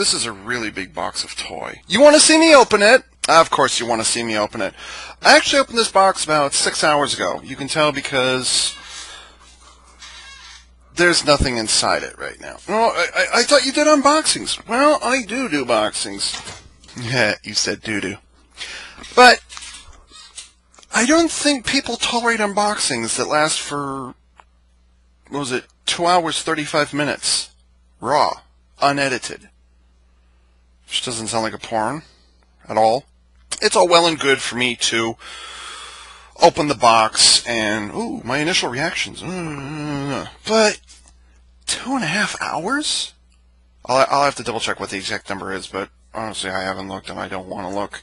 This is a really big box of toy. You want to see me open it? Of course you want to see me open it. I actually opened this box about 6 hours ago. You can tell because there's nothing inside it right now. No, I thought you did unboxings. Well, I do boxings. Yeah, you said doo-doo. But I don't think people tolerate unboxings that last for, what was it, 2 hours, 35 minutes. Raw. Unedited. Which doesn't sound like a porn at all. It's all well and good for me to open the box and, ooh, my initial reactions. But 2.5 hours? I'll have to double check what the exact number is, but honestly I haven't looked and I don't want to look.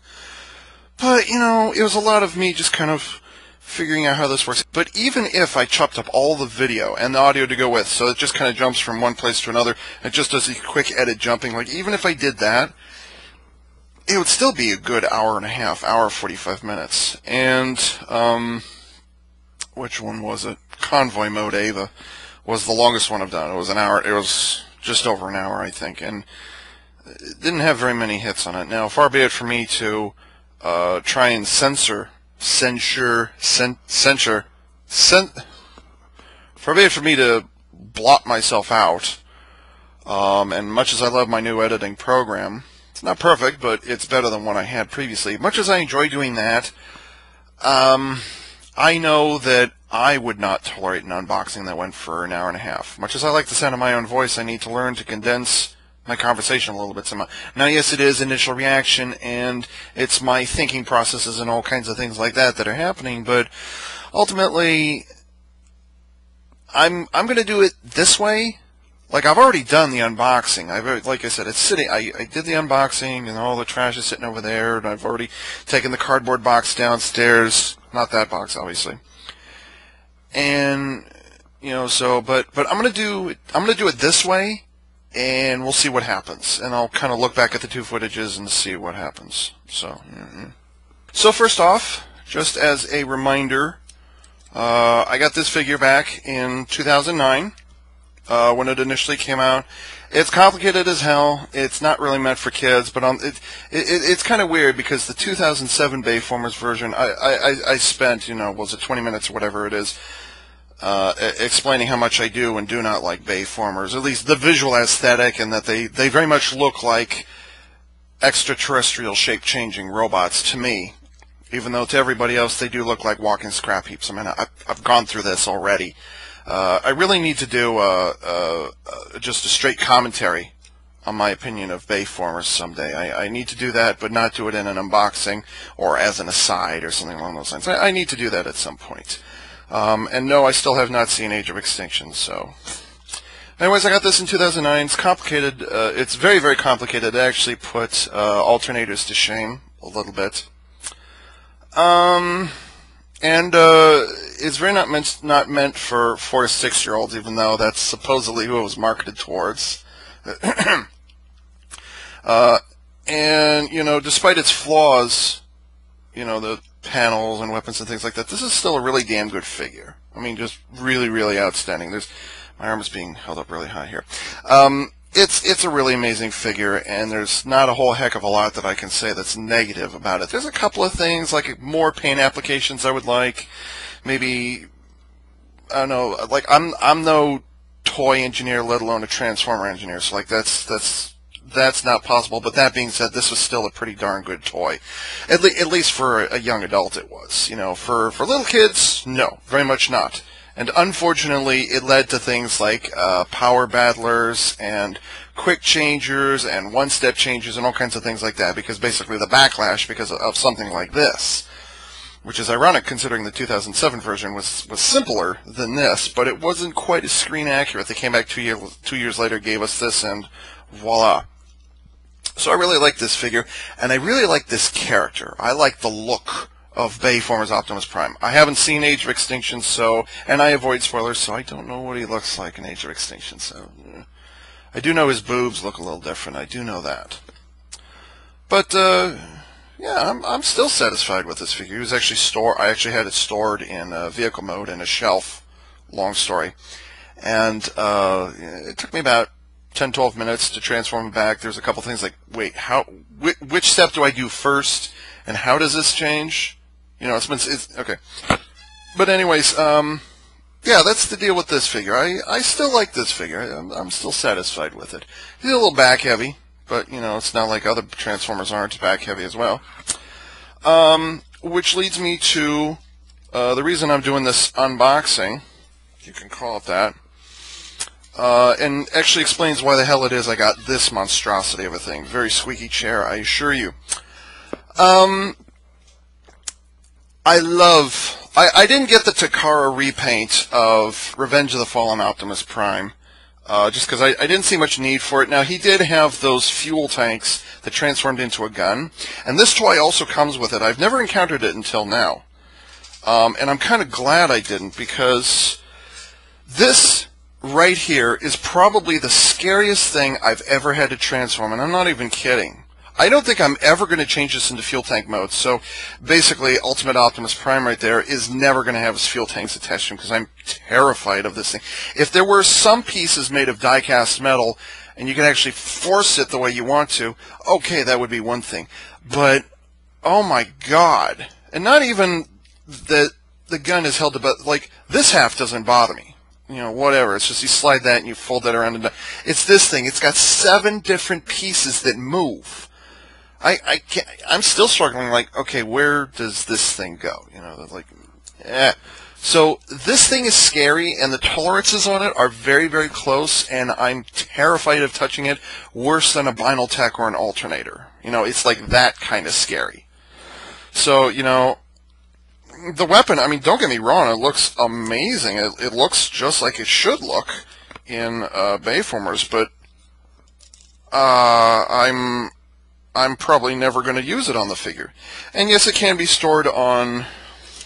But, you know, it was a lot of me just kind of figuring out how this works. But even if I chopped up all the video and the audio to go with, so it just kind of jumps from one place to another, it just does a quick edit jumping, like even if I did that, it would still be a good hour and a half, hour 45 minutes. And, which one was it? Convoy Mode Ava was the longest one I've done. It was an hour, it was just over an hour, I think, and it didn't have very many hits on it. Now, far be it for me to try and far be it for me to blot myself out. And much as I love my new editing program, it's not perfect, but it's better than what I had previously. Much as I enjoy doing that, I know that I would not tolerate an unboxing that went for an hour and a half. Much as I like the sound of my own voice, I need to learn to condense my conversation a little bit. Now, yes, it is initial reaction, and it's my thinking processes and all kinds of things like that are happening, but ultimately, I'm going to do it this way. Like, I've already done the unboxing. Like I said, it's sitting. I did the unboxing, and all the trash is sitting over there, and I've already taken the cardboard box downstairs. Not that box, obviously. And, you know, so, but I'm going to do it this way, and we'll see what happens. And I'll kind of look back at the two footages and see what happens. So, So first off, just as a reminder, I got this figure back in 2009. When it initially came out. It's complicated as hell. It's not really meant for kids, but it's kind of weird because the 2007 Bayformers version, I spent, you know, was it 20 minutes or whatever it is, explaining how much I do and do not like Bayformers, at least the visual aesthetic, and that they very much look like extraterrestrial shape-changing robots to me, even though to everybody else they do look like walking scrap heaps. I mean, I've gone through this already. I really need to do just a straight commentary on my opinion of Bayformers someday. I need to do that, but not do it in an unboxing or as an aside or something along those lines. I need to do that at some point. And no, I still have not seen Age of Extinction, so... Anyways, I got this in 2009. It's complicated. It's very, very complicated. It actually put alternators to shame a little bit. And it's very not meant for 4 to 6 year olds, even though that's supposedly who it was marketed towards. And you know, despite its flaws, you know, the panels and weapons and things like that, this is still a really damn good figure. I mean, just really, really outstanding. My arm is being held up really high here. It's a really amazing figure, and there's not a whole heck of a lot that I can say that's negative about it. There's a couple of things, like more paint applications I would like. Maybe, I don't know, like I'm no toy engineer, let alone a transformer engineer, so like that's not possible. But that being said, this was still a pretty darn good toy. At least for a young adult it was. You know, for little kids, no, very much not. And unfortunately, it led to things like power battlers and quick changers and one-step changers and all kinds of things like that, because basically the backlash because of something like this, which is ironic considering the 2007 version was simpler than this, but it wasn't quite as screen accurate. They came back 2 years later, gave us this, and voila. So I really like this figure, and I really like this character. I like the look of Bayformers Optimus Prime. I haven't seen Age of Extinction, and I avoid spoilers, so I don't know what he looks like in Age of Extinction. So I do know his boobs look a little different. I do know that. But yeah, I'm still satisfied with this figure. It was actually I actually had it stored in vehicle mode in a shelf. Long story, and it took me about 10, 12 minutes to transform them back. There's a couple things like, wait, which step do I do first, and how does this change? You know, it's okay. But anyways, yeah, that's the deal with this figure. I still like this figure. I'm still satisfied with it. He's a little back heavy, but you know, it's not like other Transformers aren't back heavy as well. Which leads me to the reason I'm doing this unboxing, if you can call it that, and actually explains why the hell it is I got this monstrosity of a thing. Very squeaky chair, I assure you. I didn't get the Takara repaint of Revenge of the Fallen Optimus Prime, just because I didn't see much need for it. Now, he did have those fuel tanks that transformed into a gun, and this toy also comes with it. I've never encountered it until now, and I'm kind of glad I didn't, because this right here is probably the scariest thing I've ever had to transform, and I'm not even kidding. I don't think I'm ever going to change this into fuel tank mode, so basically Ultimate Optimus Prime right there is never going to have his fuel tanks attached to him, because I'm terrified of this thing. If there were some pieces made of die-cast metal, and you can actually force it the way you want to, okay, that would be one thing. But, oh my god. And not even that the gun is held to, but like, this half doesn't bother me. You know, whatever. It's just you slide that and you fold that around. And it's this thing. It's got 7 different pieces that move. I can't, I'm still struggling, like, okay, where does this thing go? You know, like, So, this thing is scary, and the tolerances on it are very, very close, and I'm terrified of touching it worse than a Binaltech or an alternator. You know, it's like that kind of scary. So, you know, the weapon, I mean, don't get me wrong, it looks amazing. It looks just like it should look in Bayformers, but I'm probably never going to use it on the figure. And yes, it can be stored on,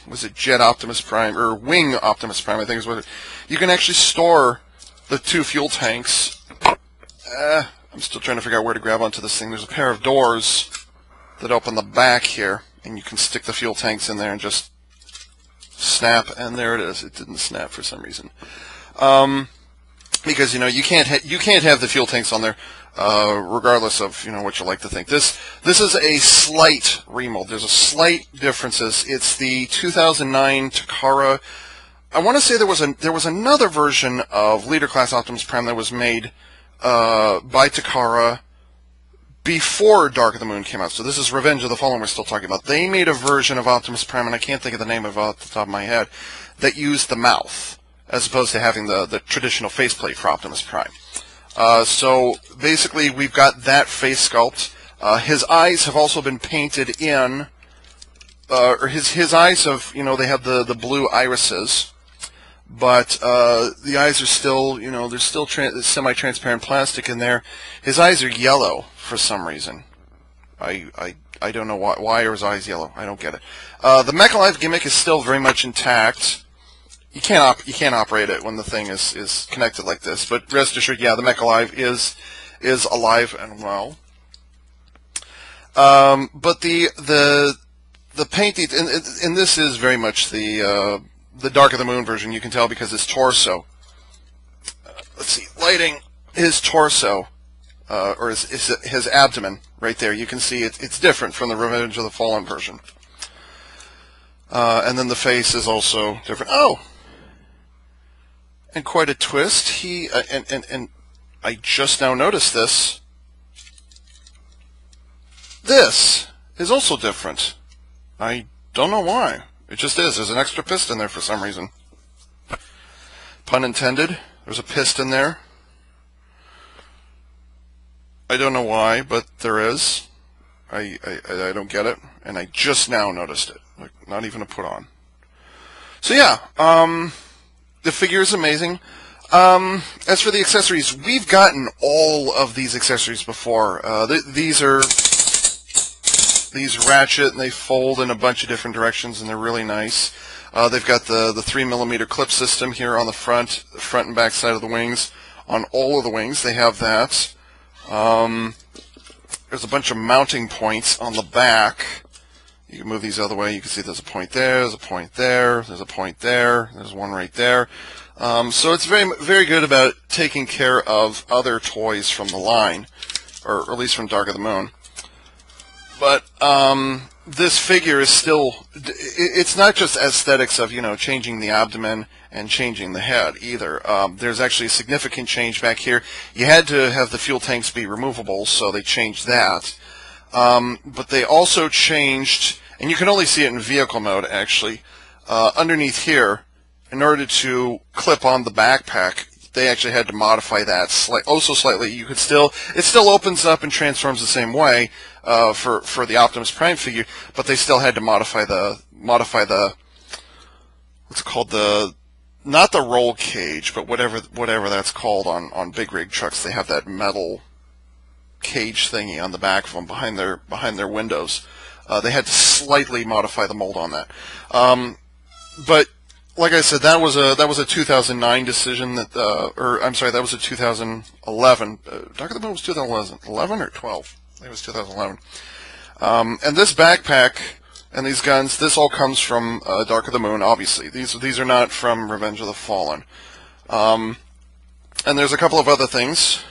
was it Jet Optimus Prime, or Wing Optimus Prime, I think is what it is. You can actually store the 2 fuel tanks. I'm still trying to figure out where to grab onto this thing. There's a pair of doors that open the back here, and you can stick the fuel tanks in there and just snap, and there it is. It didn't snap for some reason. Because, you know, you can't have the fuel tanks on there, regardless of, you know, what you like to think. This is a slight remold. There's a slight differences. It's the 2009 Takara. I want to say there was another version of Leader Class Optimus Prime that was made by Takara before Dark of the Moon came out. So this is Revenge of the Fallen we're still talking about. They made a version of Optimus Prime, and I can't think of the name of it off the top of my head, that used the mouth, as opposed to having the traditional faceplate for Optimus Prime. So basically, we've got that face sculpt. His eyes have also been painted in, or his eyes have, you know, they have the blue irises, but the eyes are still, you know, there's still semi-transparent plastic in there. His eyes are yellow for some reason. I don't know why are his eyes yellow. I don't get it. The Mecha Live gimmick is still very much intact. You can't operate it when the thing is connected like this. But rest assured, yeah, the Mecha Live is alive and well. But the paint, and this is very much the Dark of the Moon version. You can tell because his torso. Let's see, lighting. His torso, or his abdomen, right there. You can see it's different from the Revenge of the Fallen version. And then the face is also different. Oh. And quite a twist. He and I just now noticed this. This is also different. I don't know why. It just is. There's an extra piston there for some reason. Pun intended. There's a piston there. I don't know why, but there is. I don't get it, and I just now noticed it. Like, not even a put on. So yeah, the figure is amazing. As for the accessories, we've gotten all of these accessories before. These ratchet, and they fold in a bunch of different directions, and they're really nice. They've got the 3mm clip system here on the front and back side of the wings. On all of the wings, they have that. There's a bunch of mounting points on the back. You can move these the other way. You can see there's a point there, there's a point there, there's a point there, there's one right there. So it's very good about taking care of other toys from the line, or at least from Dark of the Moon. But this figure is still, it's not just aesthetics of, changing the abdomen and changing the head either. There's actually a significant change back here. You had to have the fuel tanks be removable, so they changed that. But they also changed, and you can only see it in vehicle mode actually, underneath here, in order to clip on the backpack, they actually had to modify that slightly. You could still, it still opens up and transforms the same way for the Optimus Prime figure, but they still had to modify the what's it called, not the roll cage, but whatever that's called on big rig trucks. They have that metal cage thingy on the back of them behind their windows. They had to slightly modify the mold on that, but. Like I said, that was a 2009 decision that, or I'm sorry, that was a 2011. Dark of the Moon was 2011 or 12. I think it was 2011. And this backpack and these guns, this all comes from Dark of the Moon. Obviously, these are not from Revenge of the Fallen. And there's a couple of other things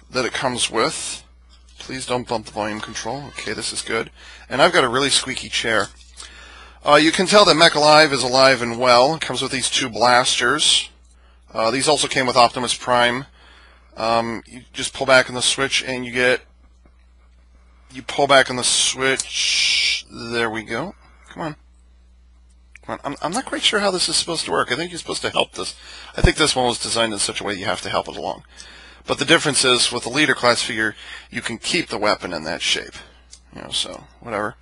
that it comes with. Please don't bump the volume control. Okay, this is good. And I've got a really squeaky chair. You can tell that Mech Alive is alive and well. It comes with these two blasters. These also came with Optimus Prime. You just pull back on the switch and you pull back on the switch. There we go. Come on. I'm not quite sure how this is supposed to work. I think you're supposed to help this. I think this one was designed in such a way you have to help it along. But the difference is, with the leader class figure, you can keep the weapon in that shape. So whatever.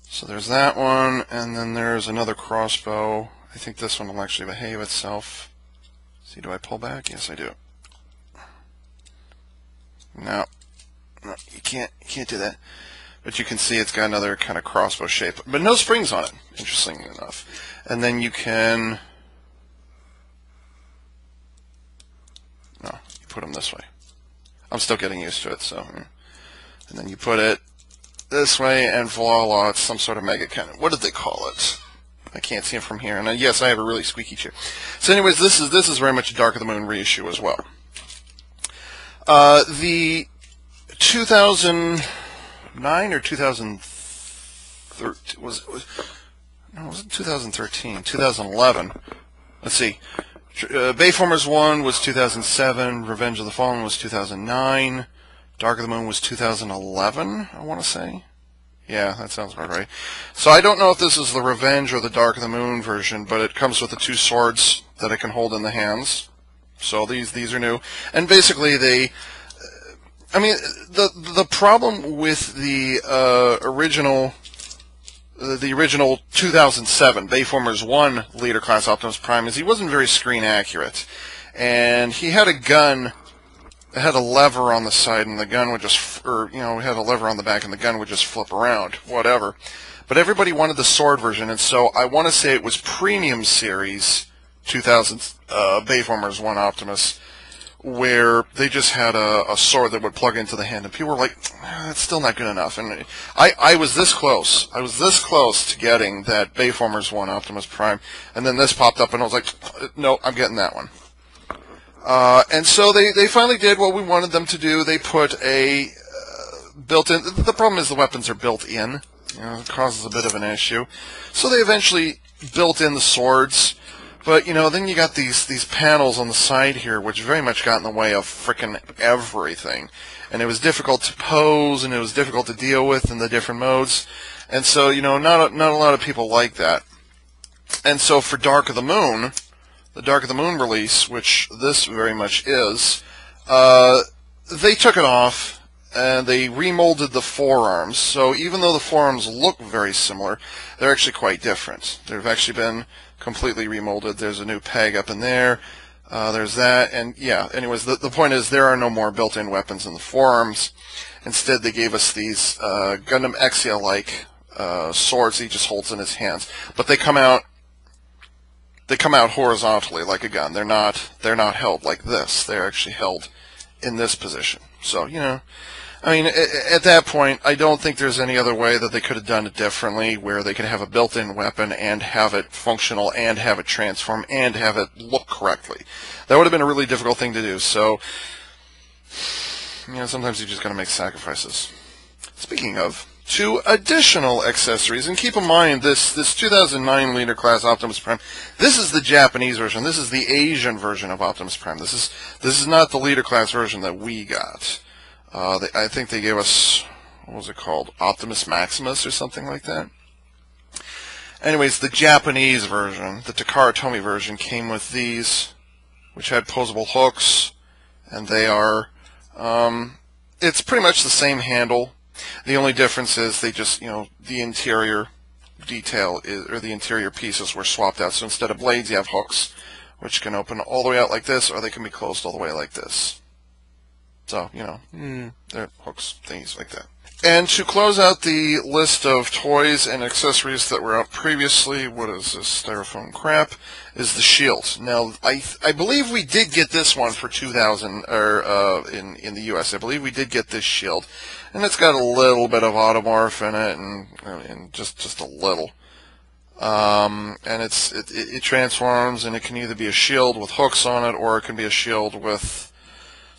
So there's that one, and then there's another crossbow. I think this one will actually behave itself. See, do I pull back? Yes, I do. No, you can't do that. But you can see it's got another kind of crossbow shape, but no springs on it, interestingly enough. And then you can, no, you put them this way. I'm still getting used to it, so. And then you put it this way, and voila, it's some sort of mega cannon. What did they call it? I can't see it from here. And yes, I have a really squeaky chair. So anyways, this is very much a Dark of the Moon reissue as well. The 2009 or 2013 was it 2013? 2011. Let's see. Bayformers 1 was 2007. Revenge of the Fallen was 2009. Dark of the Moon was 2011, I want to say. Yeah, that sounds about right. So I don't know if this is the Revenge or the Dark of the Moon version, but it comes with the two swords that it can hold in the hands. So these are new. And basically the problem with the original 2007 Bayformers 1 Leader Class Optimus Prime is he wasn't very screen accurate. And he had a gun. It had a lever on the side, and the gun would just, it had a lever on the back, and the gun would just flip around, whatever. But everybody wanted the sword version, and so I want to say it was Premium Series 2000 Bayformers 1 Optimus, where they just had a sword that would plug into the hand, and people were like, that's still not good enough. And I was this close. I was this close to getting that Bayformers 1 Optimus Prime, and then this popped up, and I was like, no, I'm getting that one. And so they finally did what we wanted them to do. They put a built-in. The problem is the weapons are built in. It causes a bit of an issue. So they eventually built in the swords. But then you got these panels on the side here, which very much got in the way of frickin' everything. And it was difficult to pose, and it was difficult to deal with in the different modes. And so not a lot of people like that. And so for Dark of the Moon. The Dark of the Moon release, which this very much is, they took it off and they remolded the forearms. So even though the forearms look very similar, they're actually quite different. They've actually been completely remolded. There's a new peg up in there. There's that. And yeah, anyways, the point is there are no more built-in weapons in the forearms. Instead, they gave us these Gundam Exia-like swords he just holds in his hands. But they come out horizontally like a gun. They're not held like this. They're actually held in this position. So, I mean, at that point, I don't think there's any other way that they could have done it differently, where they could have a built-in weapon and have it functional and have it transform and have it look correctly. That would have been a really difficult thing to do. So, sometimes you just got to make sacrifices. Speaking of, 2 additional accessories, and keep in mind this 2009 Leader Class Optimus Prime. This is the Japanese version. This is the Asian version of Optimus Prime. This is not the Leader Class version that we got. I think they gave us, what was it called, Optimus Maximus or something like that. Anyways, the Japanese version, the Takara Tomy version, came with these, which had posable hooks, and they are, it's pretty much the same handle. The only difference is they just, the interior detail or the interior pieces were swapped out. So instead of blades, you have hooks, which can open all the way out like this, or they can be closed all the way like this. So, they're hooks, things like that. And to close out the list of toys and accessories that were out previously, what is this styrofoam crap, is the shield. Now, I believe we did get this one for 2000, or in the US. I believe we did get this shield. And it's got a little bit of Automorph in it, and just a little. And it transforms, and it can either be a shield with hooks on it, or it can be a shield with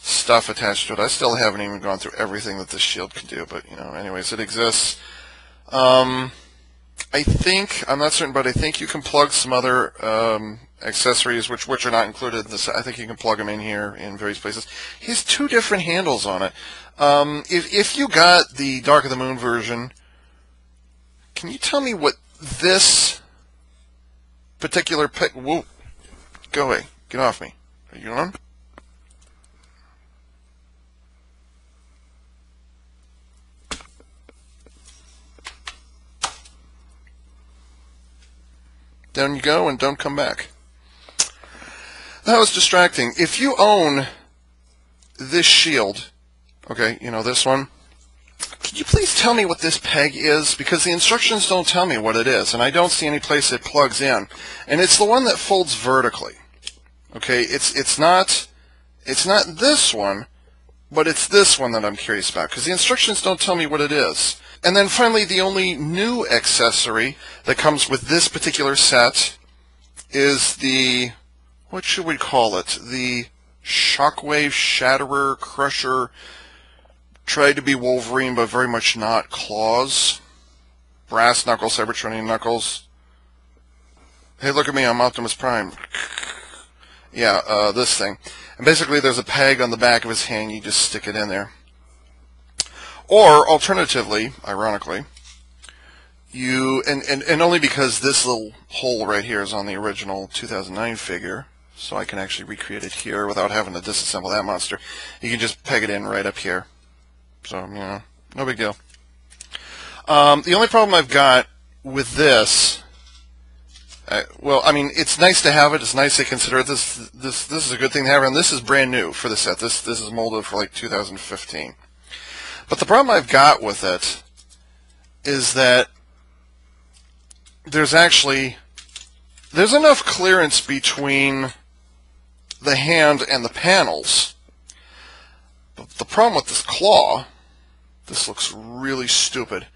stuff attached to it. I still haven't even gone through everything that this shield can do, but anyways, it exists. I'm not certain, but I think you can plug some other accessories which are not included in this. I think you can plug them in here in various places. He has 2 different handles on it. If you got the Dark of the Moon version, can you tell me what this particular whoa, go away, get off me. Are you on? Down you go, and don't come back. That was distracting. If you own this shield, okay, this one, can you please tell me what this peg is? Because the instructions don't tell me what it is, and I don't see any place it plugs in. And it's the one that folds vertically. Okay, it's not this one, but it's this one that I'm curious about, because the instructions don't tell me what it is. And then finally, the only new accessory that comes with this particular set is the, what should we call it? The Shockwave Shatterer Crusher. Tried to be Wolverine, but very much not. Claws. Brass Knuckles, Cybertronian Knuckles. Hey, look at me, I'm Optimus Prime. Yeah, this thing. And basically there's a peg on the back of his hand, you just stick it in there. Or, alternatively, ironically, and only because this little hole right here is on the original 2009 figure, so I can actually recreate it here without having to disassemble that monster, you can just peg it in right up here. So, no big deal. The only problem I've got with this, well, I mean, it's nice to have it. It's nice to consider it. This is a good thing to have, and this is brand new for the set. This is molded for like 2015. But the problem I've got with it is that there's enough clearance between the hand and the panels. But the problem with this claw, this looks really stupid,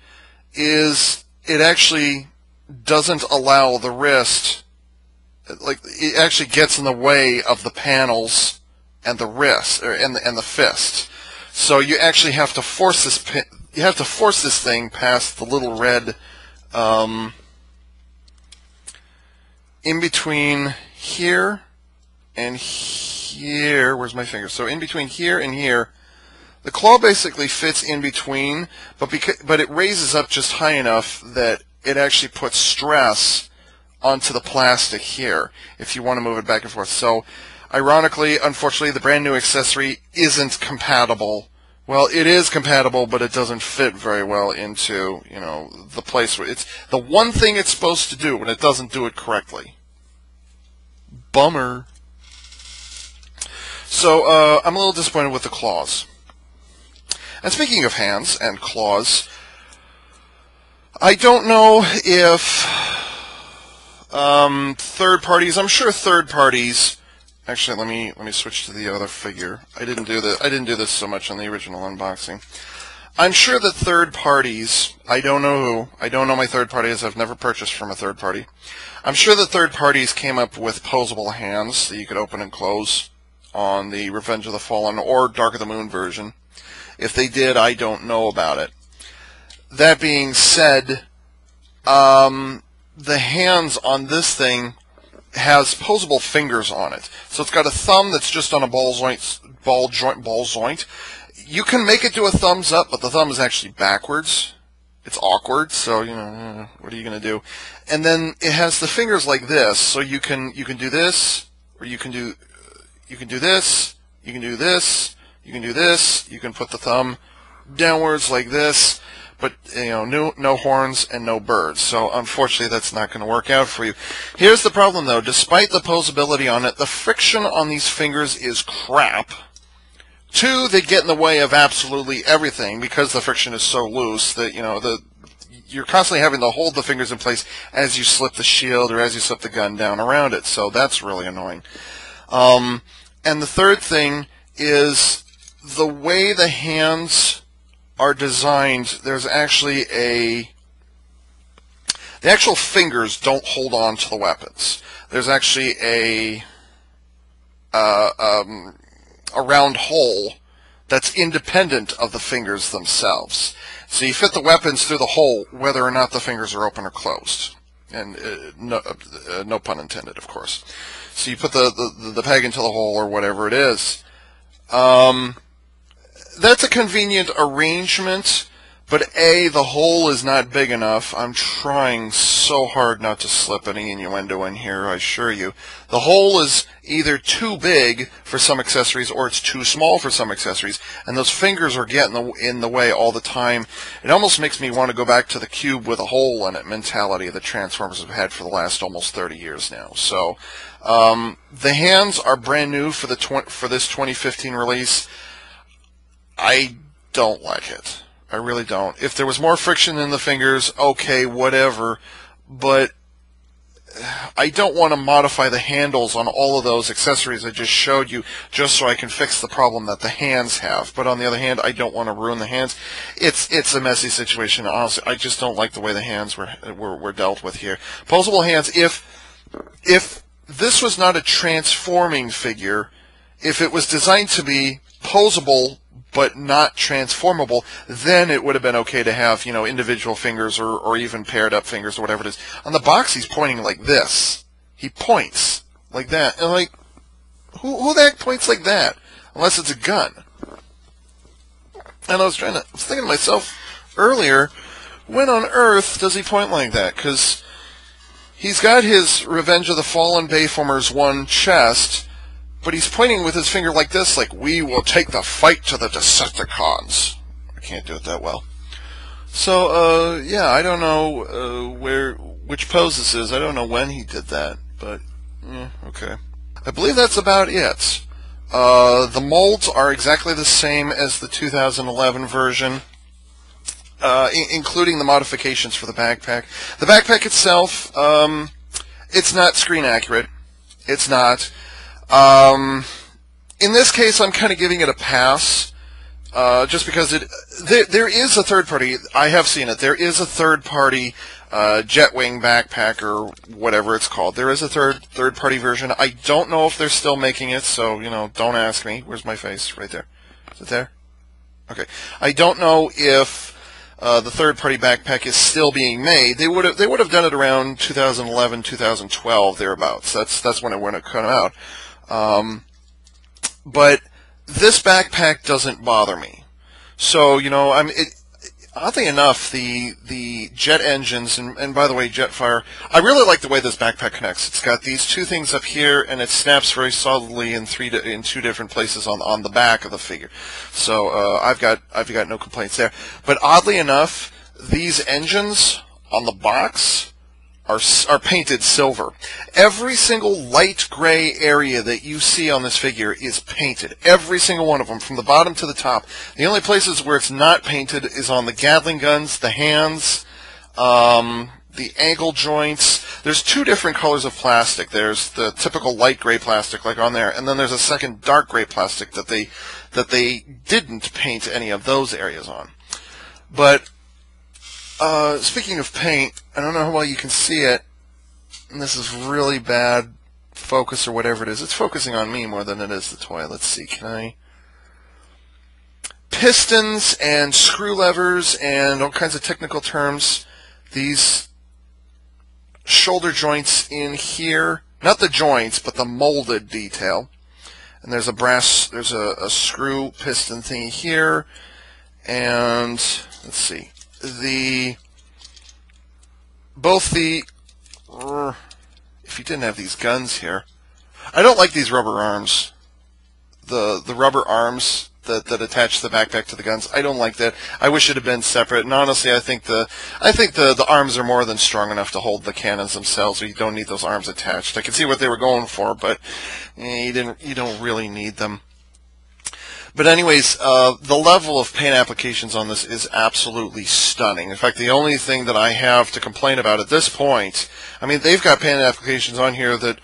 is it actually doesn't allow the wrist, like it actually gets in the way of the panels and the wrist and the fist. So you actually have to force this thing past the little red in between here and here. Where's my finger? So in between here and here, the claw basically fits in between, but it raises up just high enough that it actually puts stress onto the plastic here if you want to move it back and forth. So ironically, unfortunately, the brand new accessory isn't compatible. Well, it is compatible, but it doesn't fit very well into, the place where it's the one thing it's supposed to do, and it doesn't do it correctly. Bummer. So, I'm a little disappointed with the claws. And speaking of hands and claws, I don't know if third parties, I'm sure third parties. Actually, let me switch to the other figure. I didn't do this so much on the original unboxing. I'm sure that third parties, I don't know who, I don't know my third parties, I've never purchased from a third party. I'm sure that third parties came up with posable hands that you could open and close on the Revenge of the Fallen or Dark of the Moon version. If they did, I don't know about it. That being said, the hands on this thing has posable fingers on it. So it's got a thumb that's just on a ball joint. You can make it do a thumbs up, but the thumb is actually backwards. It's awkward, so what are you going to do? And then it has the fingers like this, so you can do this, or you can do this, you can do this, you can do this. You can put the thumb downwards like this, but no horns and no birds. So unfortunately, that's not going to work out for you. Here's the problem, though. Despite the posability on it, the friction on these fingers is crap. 2, they get in the way of absolutely everything because the friction is so loose that you're constantly having to hold the fingers in place as you slip the shield or as you slip the gun down around it. So that's really annoying. And the third thing is the way the hands are designed. There's actually the actual fingers don't hold on to the weapons. There's actually a round hole that's independent of the fingers themselves. So you fit the weapons through the hole whether or not the fingers are open or closed. And no pun intended, of course. So you put the peg into the hole or whatever it is. That's a convenient arrangement, but the hole is not big enough. I'm trying so hard not to slip any innuendo in here, I assure you. The hole is either too big for some accessories or it's too small for some accessories, and those fingers are getting in the way all the time. It almost makes me want to go back to the cube with a hole in it mentality that Transformers have had for the last almost 30 years now. So the hands are brand new for this 2015 release. I don't like it. I really don't. If there was more friction in the fingers, okay, whatever. But I don't want to modify the handles on all of those accessories I just showed you just so I can fix the problem that the hands have. But on the other hand, I don't want to ruin the hands. It's a messy situation. Honestly, I just don't like the way the hands were dealt with here. Posable hands, if this was not a transforming figure, if it was designed to be posable but not transformable, then it would have been okay to have, individual fingers or even paired up fingers or whatever it is. On the box, he's pointing like this. He points like that. And who the heck points like that? Unless it's a gun. And I was thinking to myself earlier, when on earth does he point like that? Because he's got his Revenge of the Fallen Bayformers 1 chest, but he's pointing with his finger like this, like, we will take the fight to the Decepticons. I can't do it that well. So, yeah, I don't know which pose this is. I don't know when he did that, but, okay. I believe that's about it. The molds are exactly the same as the 2011 version, including the modifications for the backpack. The backpack itself, it's not screen accurate. It's not. In this case, I'm kind of giving it a pass, just because there is a third party. I have seen it. There is a third party Jetwing backpack or whatever it's called. There is a third party version. I don't know if they're still making it, so don't ask me. Where's my face? Right there. Is it there? Okay. I don't know if the third party backpack is still being made. They would have done it around 2011, 2012 thereabouts. That's when it came out. But this backpack doesn't bother me. So, oddly enough, the jet engines, and by the way, Jetfire, I really like the way this backpack connects. It's got these two things up here, and it snaps very solidly in two different places on the back of the figure. So, I've got no complaints there. But oddly enough, these engines on the box are painted silver. Every single light gray area that you see on this figure is painted. Every single one of them, from the bottom to the top. The only places where it's not painted is on the Gatling guns, the hands, the ankle joints. There's two different colors of plastic. There's the typical light gray plastic, like on there, and then there's a second dark gray plastic that they didn't paint any of those areas on. But speaking of paint, I don't know how well you can see it, and this is really bad focus or whatever it is. It's focusing on me more than it is the toy. Let's see, can I? Pistons and screw levers and all kinds of technical terms. These shoulder joints in here, not the joints, but the molded detail. And there's a screw piston thing here, and let's see, if you didn't have these guns here, I don't like these rubber arms, the rubber arms that attach the backpack to the guns. I don't like that. I wish it had been separate. And honestly, I think the arms are more than strong enough to hold the cannons themselves. So you don't need those arms attached. I can see what they were going for, but you don't really need them. But anyways, the level of paint applications on this is absolutely stunning. In fact, the only thing that I have to complain about at this point, I mean, they've got paint applications on here that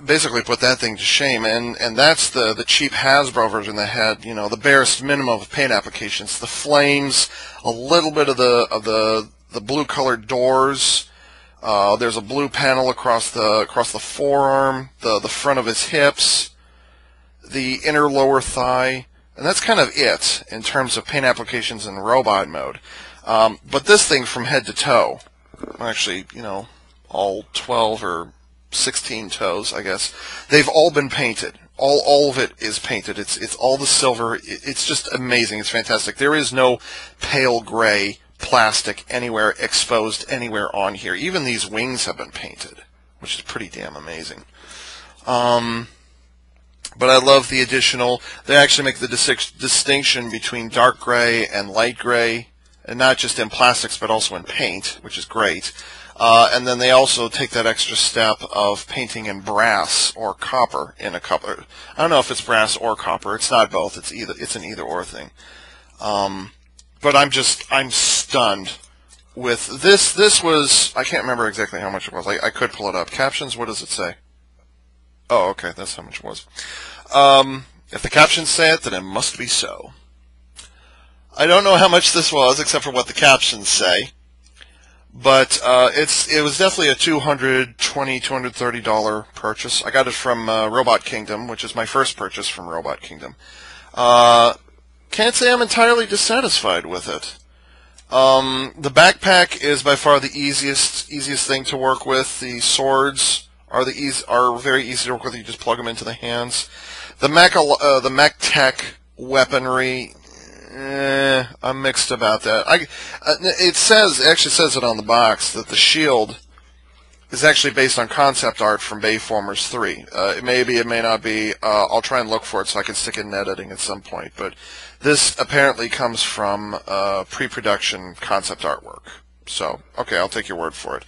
basically put that thing to shame, and that's the cheap Hasbro version that had, you know, the barest minimum of paint applications. The flames, a little bit of the blue colored doors. There's a blue panel across the forearm, the front of his hips, the inner lower thigh, and that's kind of it in terms of paint applications in robot mode. But this thing from head to toe, actually, you know, all 12 or 16 toes, I guess, they've all been painted. All of it is painted. It's all the silver. It's just amazing. It's fantastic. There is no pale gray plastic anywhere exposed anywhere on here. Even these wings have been painted, which is pretty damn amazing. But I love the additional, they actually make the distinction between dark gray and light gray, and not just in plastics but also in paint, which is great. And then they also take that extra step of painting in brass or copper in a couple. I don't know if it's brass or copper. It's not both. It's an either or thing. But I'm stunned with this. This was, I can't remember exactly how much it was. I could pull it up. Captions, what does it say? Oh, okay, that's how much it was. If the captions say it, then it must be so. I don't know how much this was, except for what the captions say. But it was definitely a $220, $230 purchase. I got it from Robot Kingdom, which is my first purchase from Robot Kingdom. Can't say I'm entirely dissatisfied with it. The backpack is by far the easiest thing to work with. The swords are very easy to work with. You just plug them into the hands. The mech tech weaponry, I'm mixed about that. It actually says it on the box that the shield is actually based on concept art from Bayformers 3. It may not be. I'll try and look for it so I can stick it in editing at some point. But this apparently comes from pre-production concept artwork. So, okay, I'll take your word for it.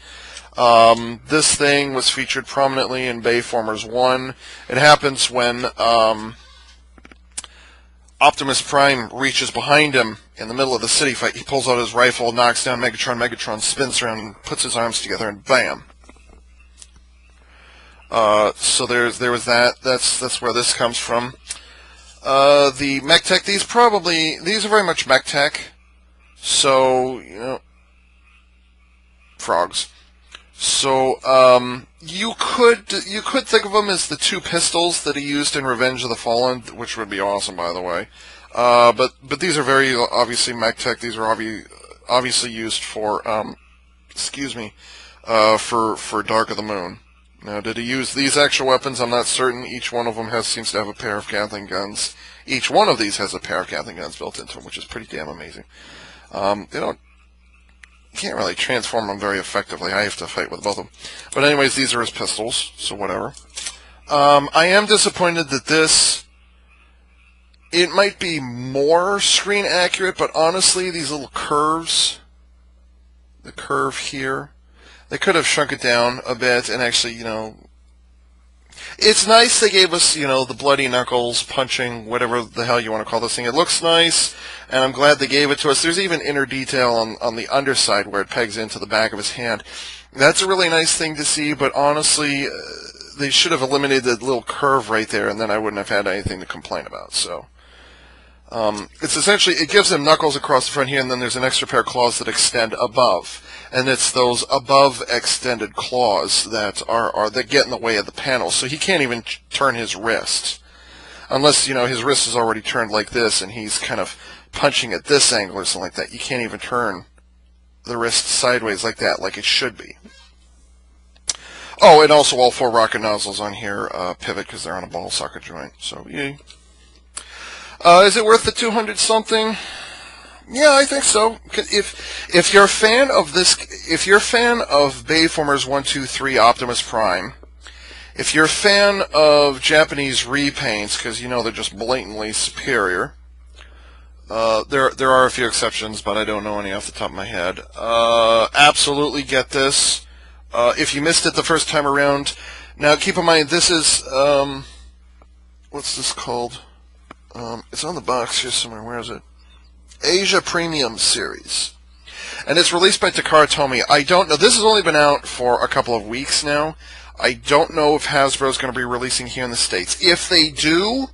This thing was featured prominently in Bayformers 1. It happens when Optimus Prime reaches behind him in the middle of the city fight. He pulls out his rifle, knocks down Megatron. Megatron spins around and puts his arms together, and bam. So there was that. That's where this comes from. The mech tech. These are very much mech tech. So, you know, frogs. So you could think of them as the two pistols that he used in Revenge of the Fallen, which would be awesome, by the way. But these are very obviously mech tech. These are obviously used for for Dark of the Moon. Now, did he use these actual weapons? I'm not certain. Each one of them seems to have a pair of Gatling guns. Each one of these has a pair of Gatling guns built into them, which is pretty damn amazing. You can't really transform them very effectively. I have to fight with both of them. But anyways, these are his pistols, so whatever. I am disappointed that it might be more screen accurate, but honestly, these little curves, the curve here, they could have shrunk it down a bit and actually, you know, it's nice they gave us, you know, the bloody knuckles punching, whatever the hell you want to call this thing. It looks nice, and I'm glad they gave it to us. There's even inner detail on the underside where it pegs into the back of his hand. That's a really nice thing to see, but honestly, they should have eliminated the little curve right there, and then I wouldn't have had anything to complain about. So, It's essentially, it gives him knuckles across the front here, and then there's an extra pair of claws that extend above. And it's those above extended claws that that get in the way of the panel. So he can't even turn his wrist. Unless, his wrist is already turned like this, and he's kind of punching at this angle or something like that. You can't even turn the wrist sideways like that, like it should be. Oh, and also all 4 rocket nozzles on here pivot because they're on a ball socket joint. So, yay. Is it worth the 200 something? Yeah, I think so. If you're a fan of if you're a fan of Bayformers 1, 2, 3 Optimus Prime, if you're a fan of Japanese repaints, because they're just blatantly superior, there are a few exceptions, but I don't know any off the top of my head. Absolutely get this. If you missed it the first time around, now keep in mind this is what's this called? It's on the box here somewhere. Where is it? Asia Premium Series. And it's released by Takara Tomy. I don't know. This has only been out for a couple of weeks now. I don't know if Hasbro's going to be releasing here in the States. If they do,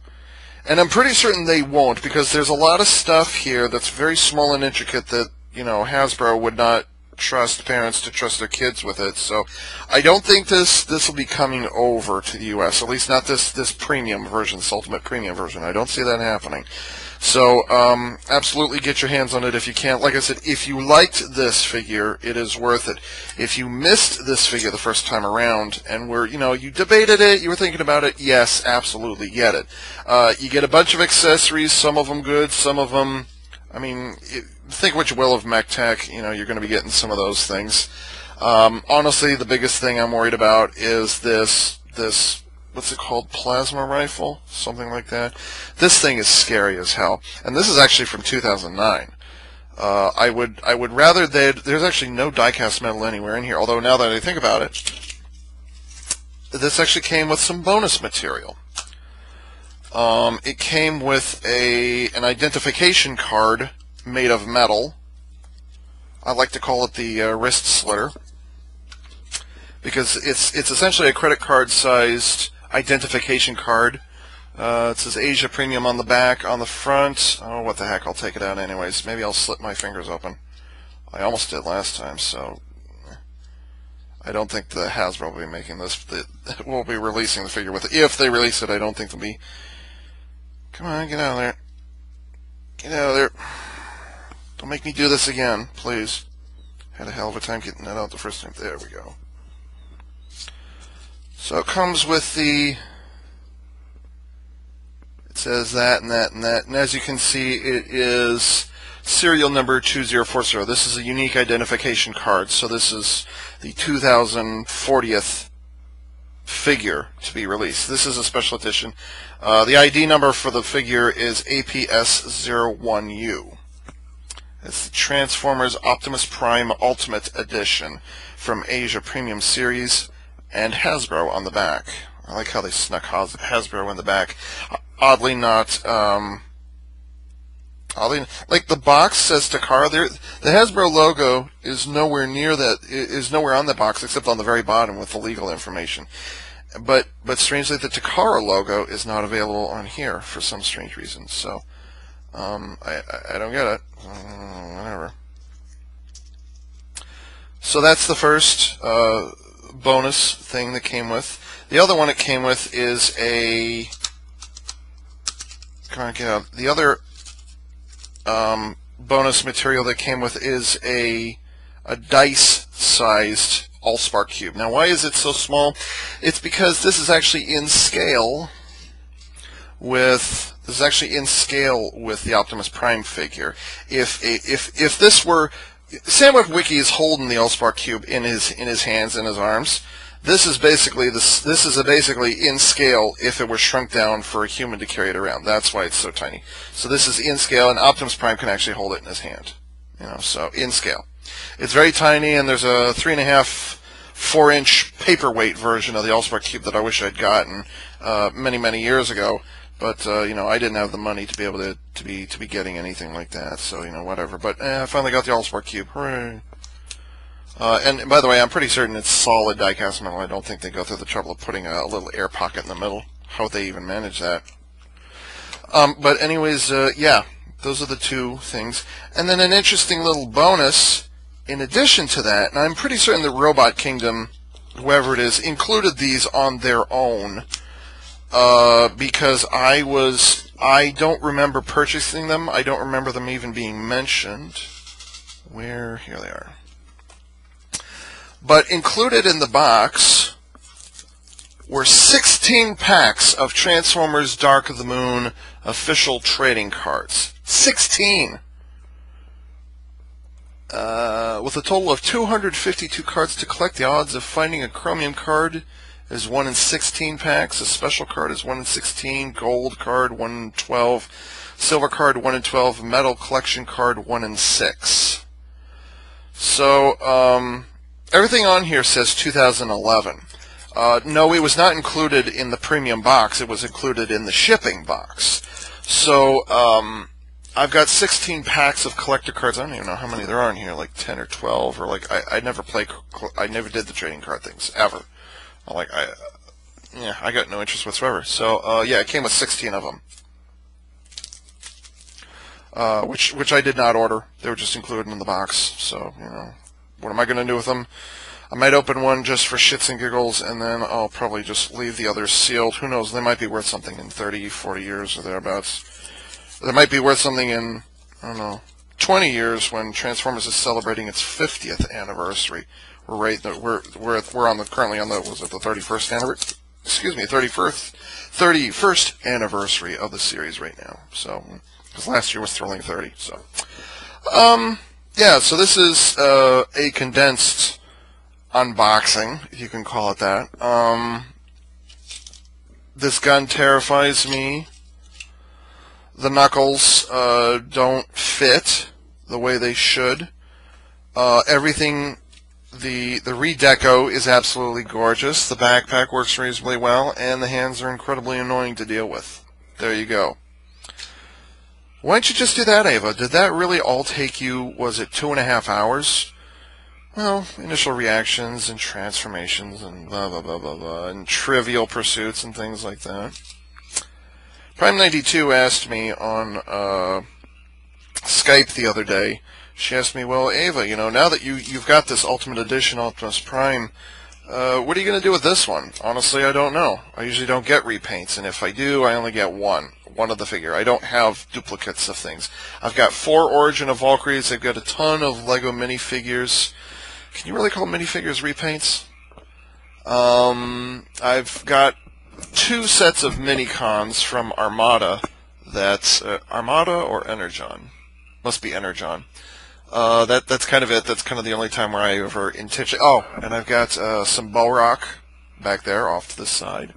and I'm pretty certain they won't, because there's a lot of stuff here that's very small and intricate that, Hasbro would not trust parents to trust their kids with it. So I don't think this will be coming over to the U.S., at least not this premium version, this Ultimate Premium version. I don't see that happening. So absolutely get your hands on it if you can. Like I said, if you liked this figure, it is worth it. If you missed this figure the first time around and you debated it, you were thinking about it, yes, absolutely get it. You get a bunch of accessories, some of them good, some of them, think what you will of Mech Tech, you're going to be getting some of those things. Honestly, the biggest thing I'm worried about is this, what's it called, plasma rifle? Something like that. This thing is scary as hell. And this is actually from 2009. I would rather there's actually no die-cast metal anywhere in here, although now that I think about it, this actually came with some bonus material. It came with an identification card made of metal. I like to call it the wrist slitter, because it's essentially a credit card sized identification card. It says Asia Premium on the back. On the front, oh, what the heck, I'll take it out anyways. Maybe I'll slit my fingers open. I almost did last time, so I don't think the Hasbro will be making this. We'll be releasing the figure with it. If they release it, I don't think they'll be. Come on, get out of there. Get out of there. Don't make me do this again, please. Had a hell of a time getting that out the first time. There we go. So it comes with it says that and that and that, and as you can see, it is serial number 2040. This is a unique identification card, so this is the 2040th figure to be released. This is a special edition. The ID number for the figure is APS01U. It's the Transformers Optimus Prime Ultimate Edition from Asia Premium Series, and Hasbro on the back. I like how they snuck Hasbro in the back. Oddly not, like the box says Takara. The Hasbro logo is nowhere on the box except on the very bottom with the legal information. But strangely, the Takara logo is not available on here for some strange reason. So I don't get it. Whatever. So that's the first bonus thing that came with. The other one it came with is the other bonus material that came with is a dice-sized Allspark cube. Now, why is it so small? It's because this is actually in scale with the Optimus Prime figure. If this were, Samwick Wiki is holding the Allspark cube in his hands, in his arms. This is basically in scale if it were shrunk down for a human to carry it around. That's why it's so tiny. So this is in scale, and Optimus Prime can actually hold it in his hand. So in scale. It's very tiny, and there's a 3.5, 4-inch paperweight version of the Allspark cube that I wish I'd gotten many years ago. But I didn't have the money to be able to be getting anything like that. So whatever. But I finally got the Allspark cube. Hooray! And by the way, I'm pretty certain it's solid die-cast metal. I don't think they go through the trouble of putting a little air pocket in the middle. How would they even manage that? But anyways, yeah, those are the two things. And then an interesting little bonus in addition to that, and I'm pretty certain that Robot Kingdom, whoever it is, included these on their own, because I don't remember purchasing them. I don't remember them even being mentioned. Here they are. But included in the box were 16 packs of Transformers Dark of the Moon official trading cards. 16! With a total of 252 cards to collect, the odds of finding a chromium card is 1 in 16 packs. A special card is 1 in 16. Gold card 1 in 12. Silver card 1 in 12. Metal collection card 1 in 6. So everything on here says 2011. No, it was not included in the premium box. It was included in the shipping box. So I've got 16 packs of collector cards. I don't even know how many there are in here, like 10 or 12, or like I never did the trading card things ever. I got no interest whatsoever. So yeah, it came with 16 of them, which I did not order. They were just included in the box. So what am I going to do with them? I might open one just for shits and giggles, and then I'll probably just leave the others sealed. Who knows? They might be worth something in 30, 40 years or thereabouts. They might be worth something in, I don't know, 20 years when Transformers is celebrating its 50th anniversary. We're currently on the 31st anniversary? Excuse me, 31st anniversary of the series right now. So, because last year was thrilling 30. So, yeah. So this is a condensed unboxing, if you can call it that. This gun terrifies me. The knuckles don't fit the way they should. Everything, the redeco is absolutely gorgeous. The backpack works reasonably well, and the hands are incredibly annoying to deal with. There you go. Why don't you just do that, Ava? Did that really all take you, was it 2.5 hours? Well, initial reactions and transformations and blah, blah, blah, blah, blah, and trivial pursuits and things like that. Prime92 asked me on Skype the other day, she asked me, well, Ava, now that you've got this Ultimate Edition Optimus Prime, what are you going to do with this one? Honestly, I don't know. I usually don't get repaints, and if I do, I only get one of the figure. I don't have duplicates of things. I've got 4 Origin of Valkyries. I've got a ton of Lego minifigures. Can you really call minifigures repaints? I've got 2 sets of Minicons from Armada. That's Armada or Energon? Must be Energon. That's kind of it. That's kind of the only time where I ever intentionally... Oh, and I've got some Bow-Rock back there off to the side.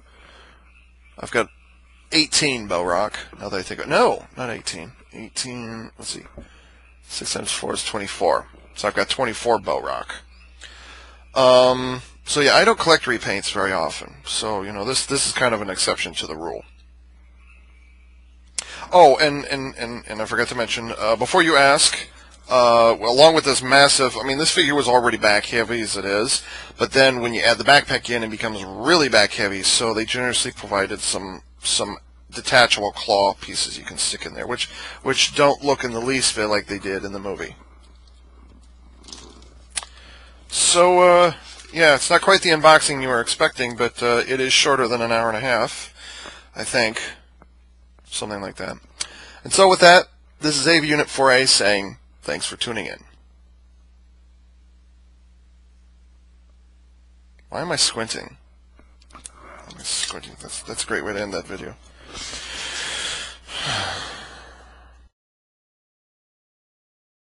I've got 18 Bow-Rock, now that I think of it. No, not 18. 18, let's see. 6 times 4 is 24. So I've got 24 Bow-Rock. So yeah, I don't collect repaints very often. So, this is kind of an exception to the rule. Oh, and I forgot to mention, before you ask, along with this massive, this figure was already back heavy as it is, but then when you add the backpack in, it becomes really back heavy, so they generously provided some detachable claw pieces you can stick in there, which don't look in the least bit like they did in the movie. So, yeah, it's not quite the unboxing you were expecting, but it is shorter than an hour and a half, I think. Something like that. And so with that, this is Ava Unit 4A saying thanks for tuning in. Why am I squinting? Why am I squinting? That's a great way to end that video.